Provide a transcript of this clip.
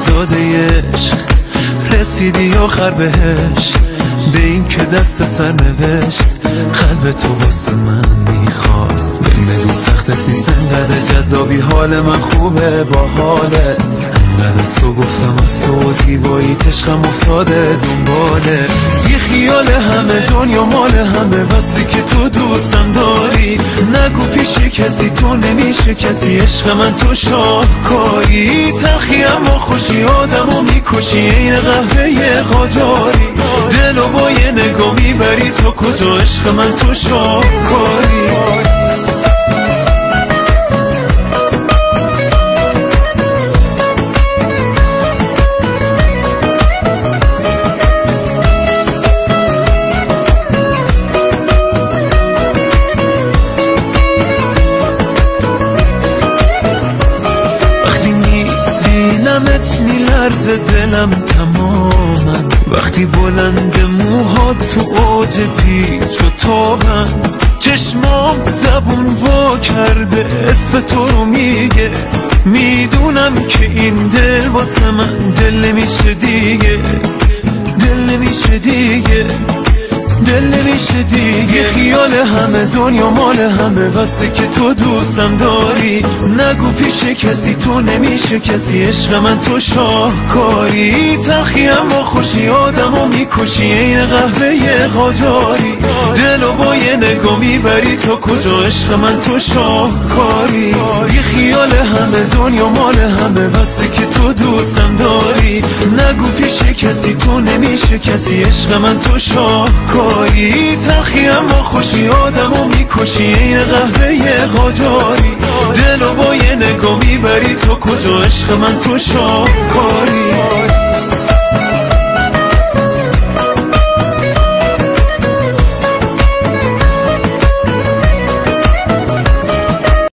شاهزاده عشق رسیدی آخر بهش، به این که دست سر نوشت قلب تو واسه من میخواست. بگو سختت نیست انقدر جذابی، حال من خوبه با حالت، انقدر از تو گفتم از تو زیبایی عشقم افتاده دنباله. بی خیال همه دنیا مال همه، بسی که تو دوستم داری، نگو پیش کسی تو نمیشه کسی، عشق من تو شاهکاری. تلخی اما خوشی آدمو میکشی، این قهوه قاجاری، دلو با یه نگاه میبری تو کجا، عشق من تو شاهکاری. میلرز دلم تمامم، وقتی بلند موهات تو اوج پیچ و تابم، چشمام زبون وا کرده اسم تو رو میگه، میدونم که این دل واسه من دل نمیشه دیگه، دل نمیشه دیگه، دل نمیشه دیگه. خیال همه دنیا مال همه، بسه که تو دوستم داری، نگو پیش کسی تو نمیشه کسی، عشق من تو شاهکاری. تلخی اما خوشی آدمو میکشی، این قهوه قاجاری، دلو با یه نگاه میبری تو کجا، عشق من تو شاهکاری. بی خیال همه دنیا مال همه، بسه که تو دوستم داری، نگو پیش کسی تو نمیشه کسی، عشق من تو شاهکاری. تلخی اما خوشی آدمو میکشی، این قهوه قاجاری، دلو با یه نگاه میبری تو کجا، عشق من تو شاهکاری.